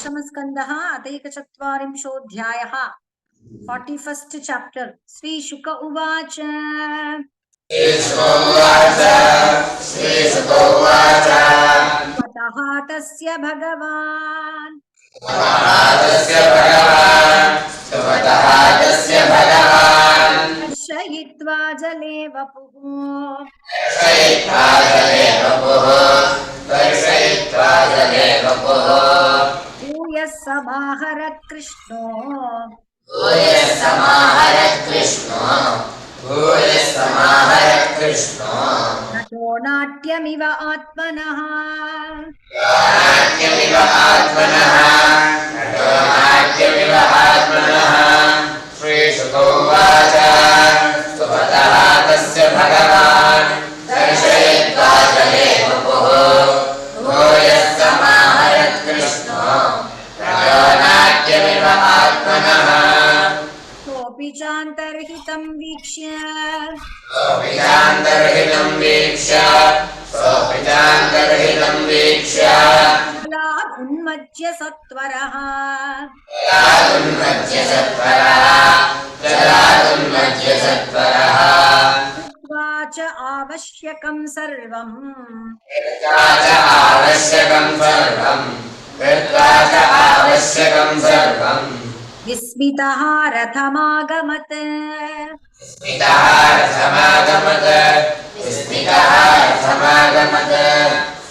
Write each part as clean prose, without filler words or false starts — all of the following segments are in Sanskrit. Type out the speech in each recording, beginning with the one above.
पंचमस्कन्धः अथैकचत्वारिंशोऽध्यायः 41st chapter. Sri Shuka Uvaच ततः तस्य भगवान् दर्शयित्वा जले वपुः भूयः समाहरत् कृष्णो नटो नाट्यमिव आत्मनः श्री शुक उवाच स्तुवतः तस्य भगवान् दर्शयित्वा जले वपुः भूयः समाहरत् कृष्णो नटो नाट्यमिव आत्मनः सोऽपि चान्तर्हितं वीक्ष्य जलादुन्मज्य सत्वरः कृत्वा च आवश्यकं सर्वम् विस्मितः रथमागमत्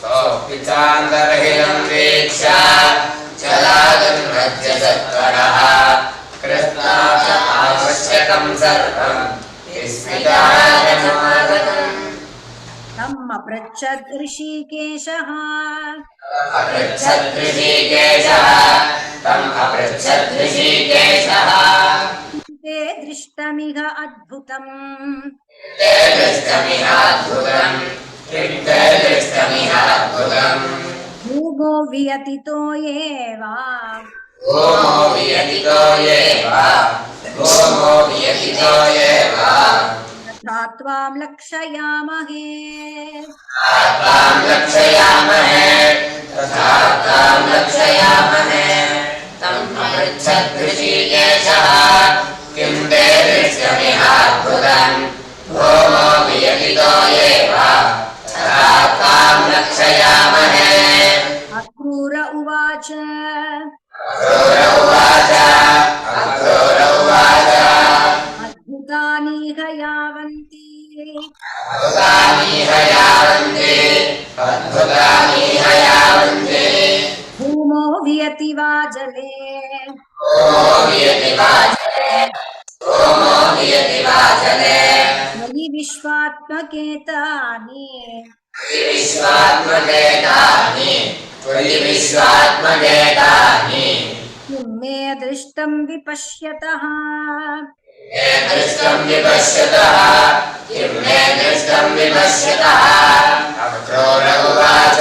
सोऽपि चान्तर्हितं वीक्ष्य जलादुन्मज्य सत्वरः कृत्वा च आवश्यकं सर्वं विस्मितः रथमागमत् तम् अपृच्छत् ऋषिकेशः ते दृष्टमिह अद्भुतम् भूमो वियतितो येव तथा त्वां लक्षयामहे तम् अपृच्छत् ऋषिकेशः किं ते दृष्टमिहाद्भुतम् भूमो वियतितो येव तथा त्वां लक्षयामहे अक्रूर उवाच अद्भुतानीह यावन्ति भूमो वियति वा जले मयि विश्वात्मकेतानि किं मे दृष्टं विपश्यतः अक्रूर उवाच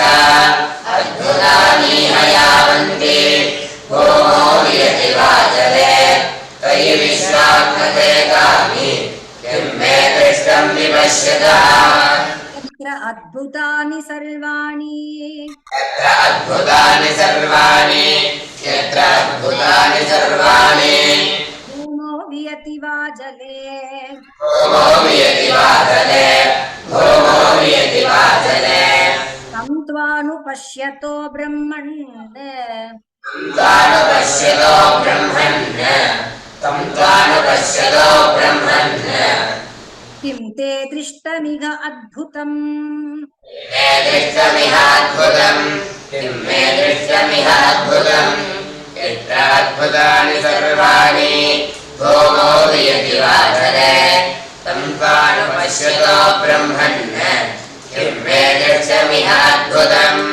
अद्भुतानीह यावन्ति भूमो वियति वा जले तयि विश्वात्मकेतानि किं मे दृष्टं विपश्यतः तत्र अद्भुतानि सर्वाणि भूमो वियति वा जले तं त्वानुपश्यतो ब्रह्मन् किं ते दृष्टमिह अद्भुतम् यत्र अद्भुतानि सर्वाणि भूमो वियति वा जले तं त्वानुपश्यतो ब्रह्मन् किं मे दृष्टमिह अद्भुतम्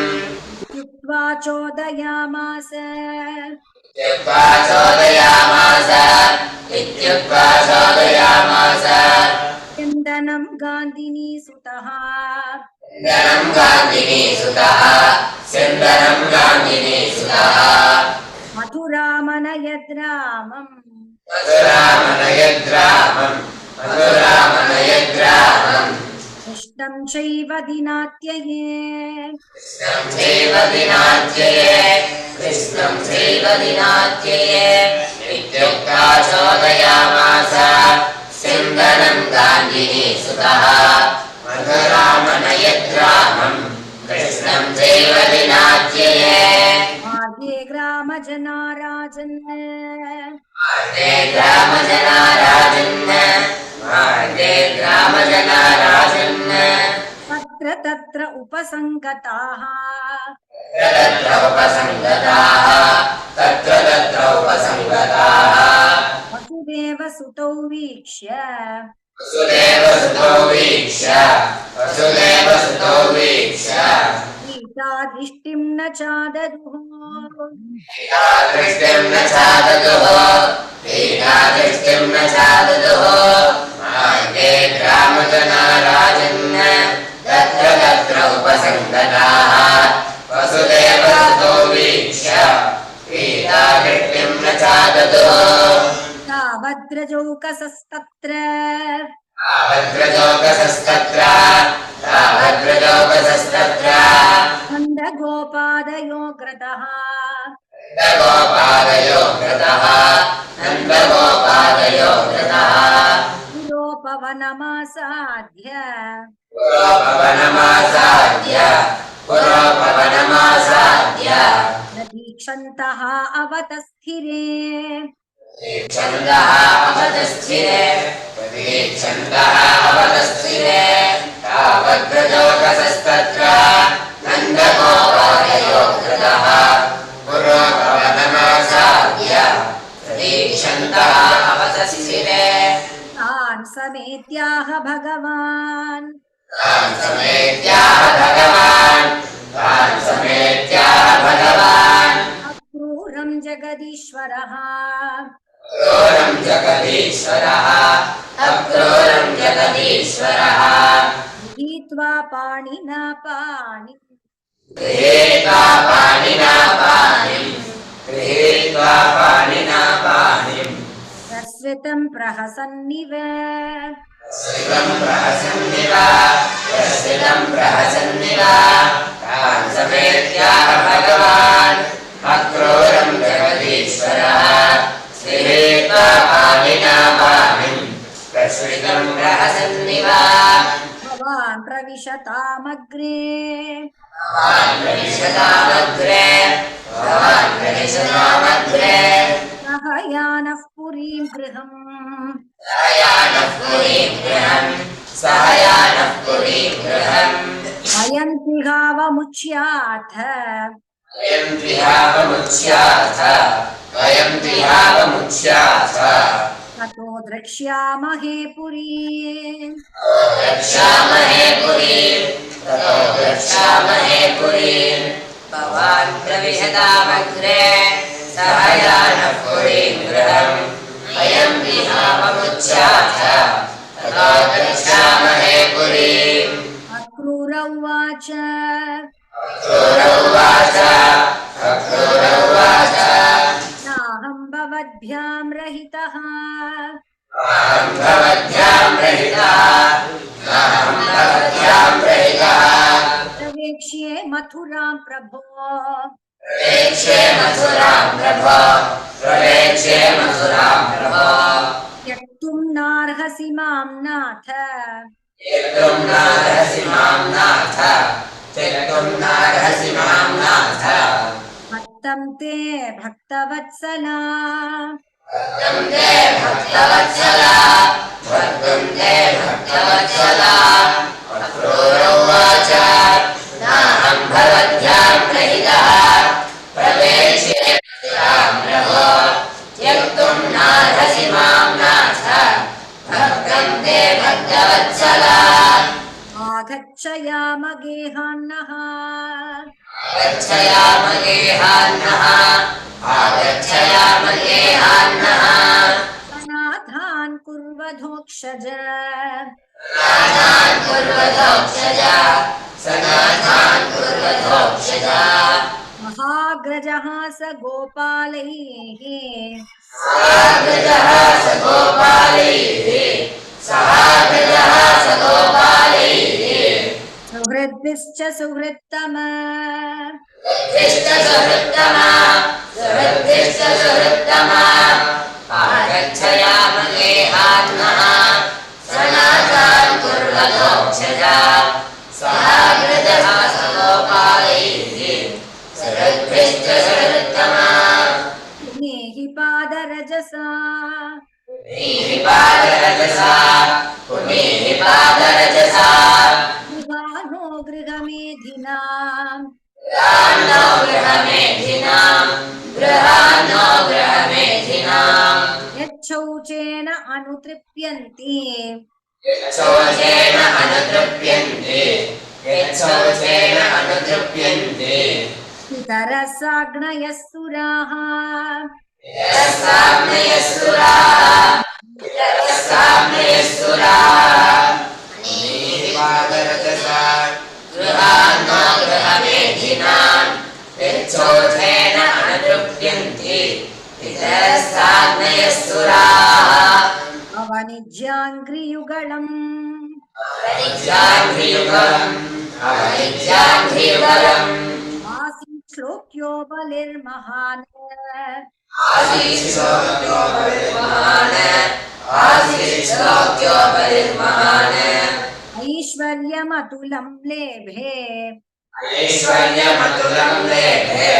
इत्युक्त्वा चोदयामास चन्दनं गान्धिनी सुतः मथुरामनयद्रामम् कृष्ण कृष्णं चैव दिनात्यये कृष्णं चैव दिनात्यये कृष्णं चैव दिनात्यये इत्युक्त्वा चोदयामास सिन्दनं गान्धिनी सुतः मधुरामनयद्रामं कृष्णं चैव दिनात्यये मार्गे ग्रामजना राजन् मार्गे ग्रामजना राजन् मार्गे ग्रामजना राजन् तत्र तत्र उपसङ्गताः तत्र उपसङ्गताः तत्र तत्र उपसङ्गताः वसुदेवसुतौ वीक्ष्य वसुदेवसुतौ वीक्ष्य गीतादृष्टिं न चाददुः दृष्टिं न चाददुः दृष्टिं न चाददुः मार्गे ग्रामजना राजन् तत्र तत्र उपसङ्गताः वसुदेवसुतौ वीक्ष्य गीतादृष्टिं न चाददुः तावद्रजौकसस्तत्र तावद्रजौकसस्तत्र नन्दगोपादयो ग्रतः नन्दगोपादयो घृतः पुरोपवनमासाद्य पुरोपवनमासाद्य प्रतीक्षन्तः अवतस्थिरे प्रतीक्षन्तः अवतस्थिरे तावद्रजौकसस्तत्र नन्दगोपादयो घृतः पुरोपवनमासाद्य प्रतीक्षन्तः अवतस्थिरे तान् समेत्याह भगवान् तान् समेत्याह भगवान् अक्रूरं जगदीश्वरः अक्रूरं जगदीश्वरः गृहीत्वा पाणिना पाणिं गृहीत्वा पाणिना पाणिं प्रसृतं प्रहसन्निव प्रहसन्निव तान् समेत्याह भगवान् अक्रूरं जगदीश्वरः गृहीत्वा पाणिना पाणिं प्रसृतं प्रहसन्निव भवान् प्रविशतामग्रे सह यानः पुरीं गृहम् सायानः पुरीं गृहम् अयन्ति गावमुच्याथ वयं विहावमुच्याथ ततो द्रक्ष्यामहे पुरीम् द्रक्ष्यामहे पुरीम् भवान् प्रविशतामग्रे सह यानः पुरीं गृहम् वयं विहावमुच्याथ ततो द्रक्ष्यामहे पुरीम् अक्रूर उवाच अक्रूर उवाच नाहं भवद्भ्यां रहितः अहं भवद्भ्यां रहितः प्रवेक्ष्ये मथुरां प्रभो प्रवेक्ष्ये मथुरां प्रभो त्यक्तुं नार्हसि मां नाथ त्यक्तुं नार्हसि मां नाथ भक्तं ते भक्तवत्सला भक्तं ते भक्तवत्सला अक्रूर उवाच नाहं भवद्भ्यां रहितः प्रवेक्ष्ये मथुरां प्रभो त्यक्तुं नार्हसि मां नाथ भक्तं ते भक्तवत्सला आगच्छयामगेहान्नः आगच्छयामगेहान्नः अनाथान् कुर्वधोक्षज सनाथान् कुर्वधोक्षज महाग्रजः स गोपालैः सहाग्रजः स गोपालैः सुहृद्भिश्च सुहृत्तम आगच्छयामगेहात्मः सनाथान् कुर्वतोक्षजा सहाग्रजः सगोपालैः सुहृद्भिश्च सुहृत्तमा पुनेहि पादरजसा पुनीहि पादरजसा गृहानो गृहमेधिनाम् गृहानो गृहमेधिनाम् यच्छौचेन अनुतृप्यन्ति यच्छौचेन अनुतृप्यन्ते पितरः साग्नयः सुराः पादरजसा गृहानो गृहमेधिनाम् यच्छौचेन अनुतृप्यन्ते पितरः साग्नयः सुराः अवनिज्याङ्घ्रियुगलम् अवनिज्याङ्घ्रियुगलम् आसीत् श्लोक्यो बलिर्महान् श्लोक्यो बलिर्महान् ऐश्वर्यमतुलं लेभे ऐश्वर्यमतुलं लेभे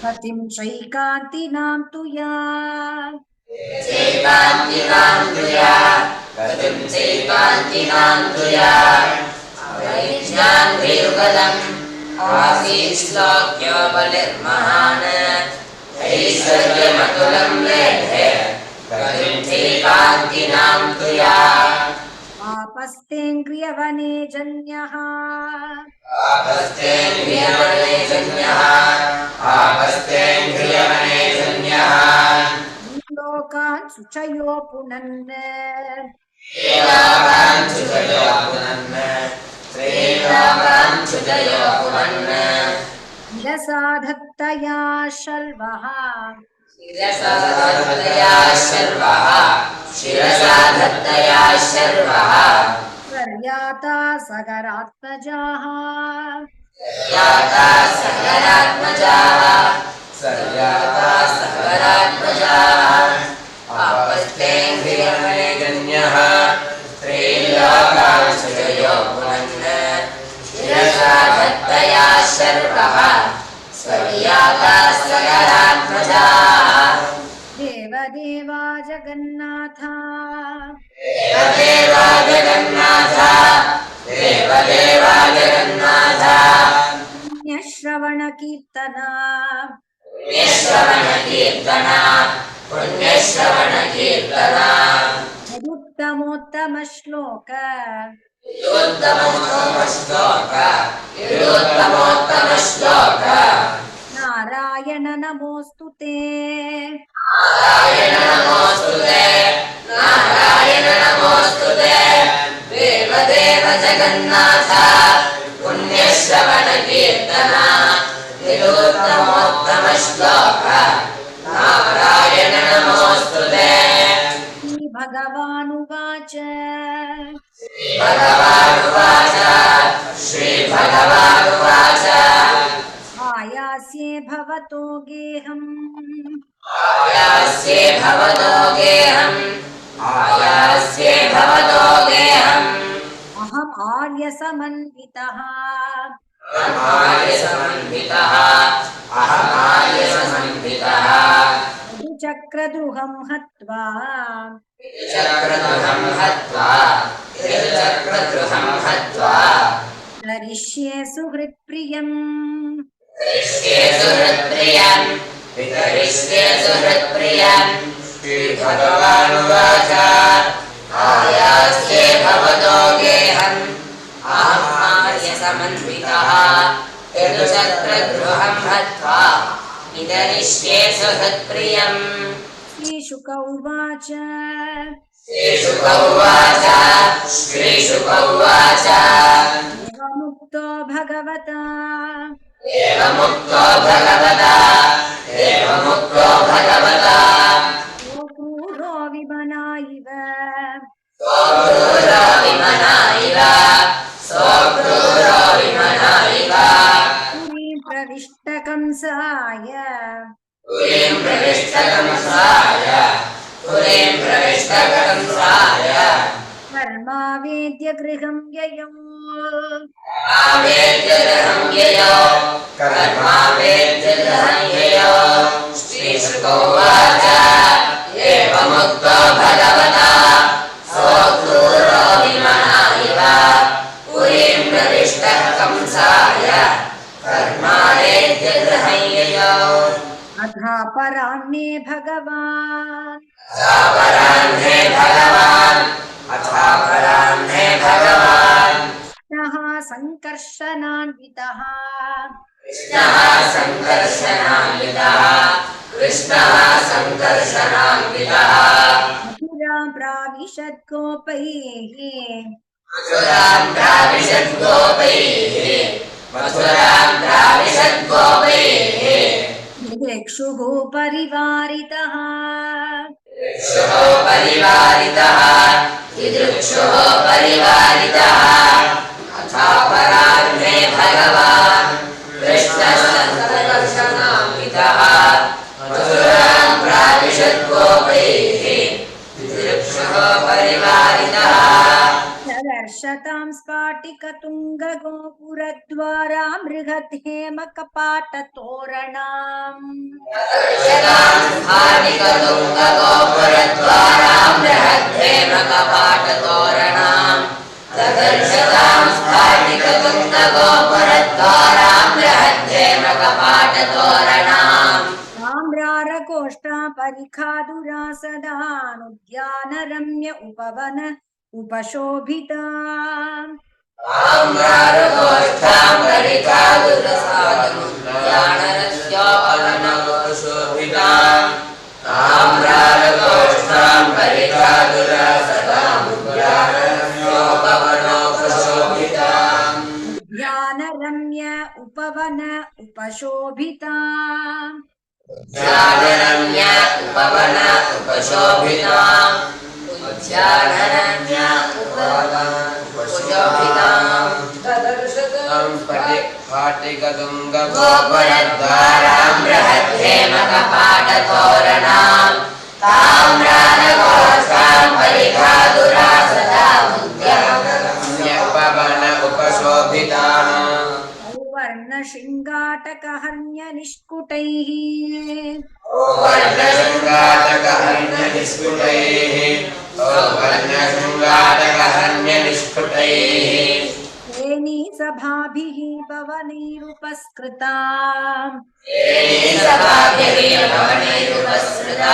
पतिं चैकान्तिनां तु या अवनिज्याङ्घ्रियुगलम् आसीत् श्लोक्यो बलिर्महान् ऐश्वर्यमतुलं लेभे पतिं चैकान्तिनां तु या आपस्तेन्द्रियवने जन्यः लोकान् शुचयो पुनन् शिरसाधत्तया शर्वः पर्याता सगरात्मजाः आपस्तेन्द्रियमनेजन्यः त्रीलोकान् शुचयो पुनन् शिरसाधत्तया शर्वः स्वर्याता सगरात्मजाः देवदेवा जगन्नाथ देवदेवा जगन्नाथ पुण्यश्रवणकीर्तना पुण्यश्रवणकीर्तना यदुत्तमोत्तमश्लोक युद्धमोत्तमश्लोक नारायण नमोऽस्तु ते नारायण नमोऽस्तु ते देवदेव जगन्नाथ पुण्यश्रवणकीर्तना युद्धमोत्तमश्लोक नारायण नमोऽस्तु ते श्रीभगवानुवाच श्रीभगवानुवाच आयास्ये भवतो गेहम् आयास्ये भवतो गेहम् अहम् आर्यसमन्वितः अहमार्यसमन्वितः चक्रदुहं हत्वा चक्रद्रुहं हत्वा हरिष्ये सुहृत्प्रियम् वितरिष्ये सुहृत्प्रियम् श्रीभगवानुवाच आयास्ये भवतो गेहम् अहमार्यसमन्वितः यदुचक्रद्रुहं हत्वा वितरिष्ये सुहृत्प्रियम् श्रीशुक उवाच श्रीशुक उवाच एवमुक्तो भगवता क्रूरो विमना इव विमना प्रविष्टकंसाय पुरीं प्रविष्टकंसाय कर्मावेद्य गृहं ययौ आवेद्यगृहं ययो कर्मावेद्यगृहं ययो श्रीशुकोवाच एवमुक्तो भगवता सोऽक्रूरोऽभिमनायिव पुरीं प्रविष्टः कंसाय कर्मावेद्यगृहं ययो अथापराह्ने भगवान् अथापराह्ने भगवान् अथापराह्ने भगवान् कृष्णः सङ्कर्षणान्वितः कृष्णः सङ्कर्षणान्वितः कृष्णः सङ्कर्षणान्वितः मथुरां प्राविशत् गोपैः मथुरां प्राविशत् गोपैः मथुरां प्राविशत् गोपैः दिदिक्षुः परिवारितः दिदृक्षुः परिवारितः दिदृक्षुः परिवारितः अथापराह्ने भगवान् कृष्णः सङ्कर्षणान्वितः मथुरां प्राविशत् गोपैः दिदृक्षुः परिवारितः दर्शतां स्फाटिकतुङ्गगोपुरद्वारा बृहत् हेमकपाटतोरणाम् दर्शतां स्फाटिकतुङ्गगोपुरद्वारां बृहद्धेमकपाटतोरणां ददर्शतां स्फाटिकतुङ्गगोपुरद्वारां बृहद्धेमकपाटतोरणाम् ताम्रारकोष्ठा परिखादुरा सदानुद्यानरम्य उपवन उपशोभिता ताम्रारकोष्ठां परिखादुरसादनुद्यानरस्योपवनमुपशोभितां ताम्रारकोष्ठां परिखादुरसदानुद्यानरस्योपवनोपशोभिताम् उद्यानरम्य उपवन उपशोभिता उद्यानरम्य उपवन उपशोभिताम् उद्यानरम्य उपवन उपशोभिताम् गोपुरद्वारां बृहद्धेमकपाटतोरणां ताम्रारकोष्ठां परिखादुरासदामुद्यानरम्योपवन उपशोभिताम् वर्णशृङ्गाटकहन्यनिष्कुटैः वर्णशृङ्गाटकहन्यनिष्कुटैः वर्णशृङ्गाटकहन्यनिष्कुटैः सभाभिः भवनैरुपस्कृता सभाभिः भवनैरुपस्कृता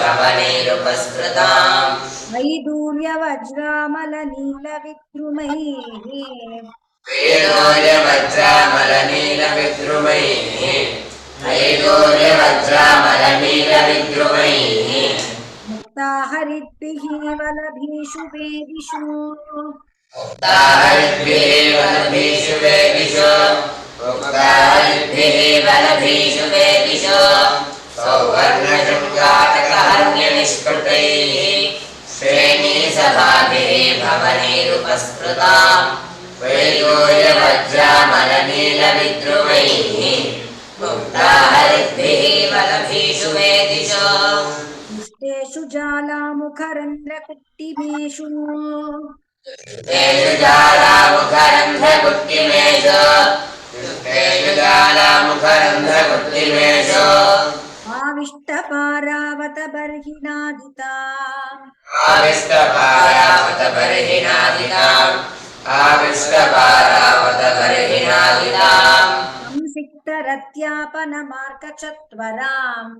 भवनैरुपस्कृता वैदूर्यवज्रामलनीलविद्रुमैः वैदूर्यवज्रामलनीलविद्रुमैः वैदूर्यवज्रामलनीलविद्रुमैः मुक्ताहरिद्भिः वलभीषु वेदिषु मुक्ताहरिद्भिः वलभीषु वेदिषु मुक्ताहरिद्भिः वलभीषु वेदिषु सौवर्णशृङ्गाटकहन्यनिष्कृतैः श्रेणीसभाभिः भवनैरुपस्कृता वैदूर्यवज्रामलनीलविद्रुमैः मुक्ताहरिद्भिः वलभीषु वेदिषु दुष्टेषु जालामुखरन्ध्रकुट्टिमेषु तेषु जालामुखरन्ध्रकुट्टिमेषु तेषु जालामुखरन्ध्रकुट्टिमेषु आविष्टपारावतबर्हिनादिता आविष्टपारावतबर्हिणादिताम् आविष्टपारावतबर्हिणादिताम् संसिक्तरत्यापनमार्गचत्वराम्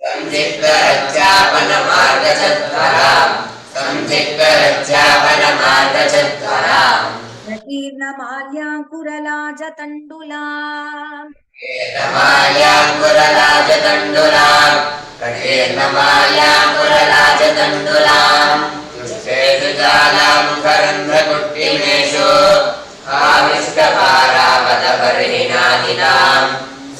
संसिक्तरत्यापनमार्गचत्वराम् संसिक्तरत्यापनमार्गचत्वराम् प्रकीर्णमाल्याङ्कुरलाजतण्डुलाम् कीर्णमाल्याङ्कुरलाजतण्डुलाम् प्रकीर्णमाल्याङ्कुरलाजतण्डुलाम् दुष्टेषु जालामुखरन्ध्रकुट्टिमेषु आविष्टपारावतबर्हिणादिनाम्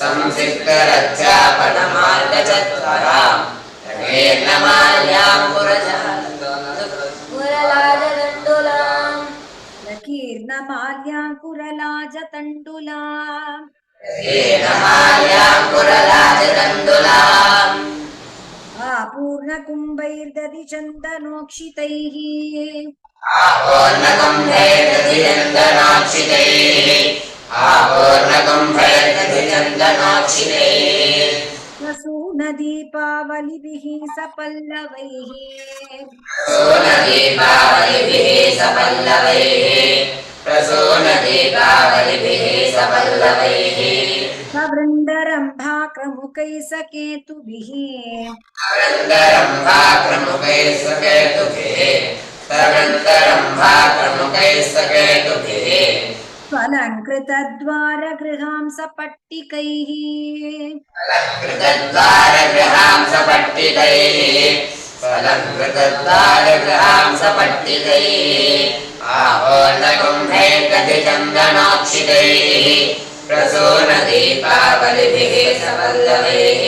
संसिक्तरत्यापनमार्गचत्वराम् प्रकीर्णमाल्याङ्कुरलाजतण्डुलाम् हीनमाल्याङ्कुरराजतण्डुलाम् आपूर्णकुम्भैर्दधि चन्दनोक्षितैः आपूर्णकुम्भैर्दधिचन्दनाक्षितैः आपूर्णकुम्भैर्दधिचन्दनाक्षितैः प्रसूनदीपावलिभिः सपल्लवैः प्रसूनदीपावलिभिः सपल्लवैः प्रसूनदीपावलिभिः सपल्लवैः सवृन्दरम्भाक्रमुकैः सकेतुभिः सरन्दरम्भाक्रमुकैः सकेतुभिः सरन्दरम्भाक्रमुकैः सकेतुभिः स्वलङ्कृतद्वारगृहां सपट्टिकैः अलङ्कृतद्वारगृहां सपट्टिकैः अलङ्कृतद्वारगृहां सपट्टिकैः आपूर्णकुम्भैर्दधिचन्दनाक्षितैः प्रसूनदीपावलिभिः सपल्लवैः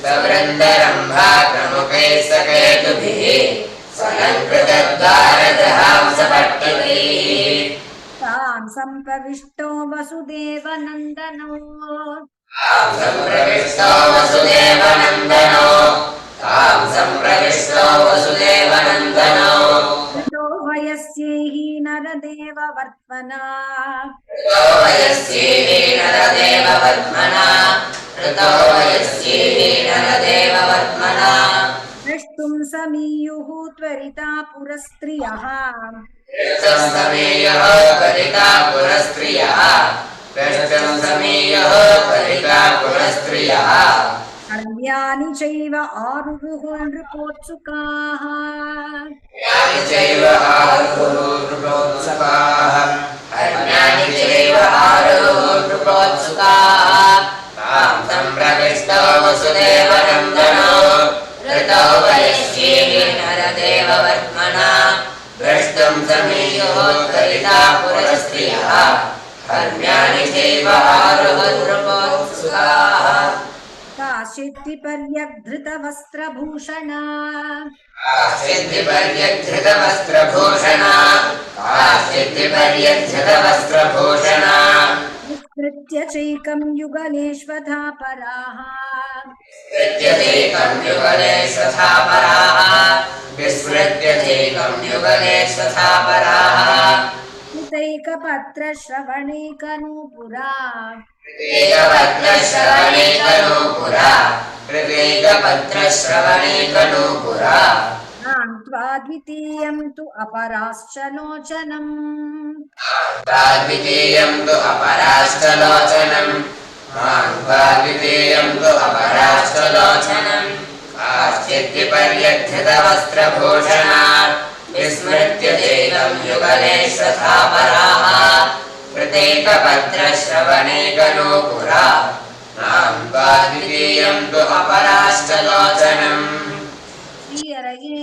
सवृन्दरम्भाक्रमुकैः सकेतुभिः स्वलङ्कृतद्वारगृहां सपट्टिकैः तां सम्प्रविष्टो वसुदेवनन्दनो सम्प्रविष्टो वसुदेवनन्दनो तां सम्प्रविष्टो वसुदेवनन्दनो ततो वयस्यैः नरदेववर्त्मना ऋतो वयस्यैः नरदेववर्त्मना ऋतो वयस्यैः नरदेववर्त्मना द्रष्टुं समीयुः त्वरिता पुरस्त्रियः द्रष्टुं समीयुः त्वरिता पुरस्त्रियः द्रष्टुं समीयुः त्वरिता पुरस्त्रियः अन्यानि चैव आरुरुः नृपोत्सुकाः यानि चैव आरुरुः अन्यानि चैव आरुरुः तां सम्प्रविष्टो वसुदेवनन्दनो ऋतो वयस्यैः नरदेववर्त्मना द्रष्टुं समीयुः त्वरिता पुरस्त्रियः अन्यानि चैव आरुरुः काश्चिद्विपर्यग्धृतवस्त्रभूषणा काश्चिद्विपर्यग्धृतवस्त्रभूषणा काश्चिद्विपर्यग्धृतवस्त्रभूषणा विस्तृत्य चैकं युगलेष्वधापराः विस्मृत्यचैकं युगलेष्वधापराः विस्मृत्यचैकं युगलेष्वधापराः कृतैकपत्रश्रवणैकनूपुरा कृतैकपत्रश्रवणैकनूपुरा कृतैकपत्रश्रवणैकनूपुरा नान्त्वा द्वितीयं तु अपराश्च लोचनम् द्वितीयं तु अपराश्चलोचनम् द्वितीयं तु अपराश्चलोचनम् काश्चिद्विपर्यग्धृतवस्त्रभूषणा विस्मृत्य चैकं युगलेष्वधापराः कृतैकपत्रश्रवणैकनूपुरा द्वितीयं तु अपराश्चलोचनम् श्रीहरये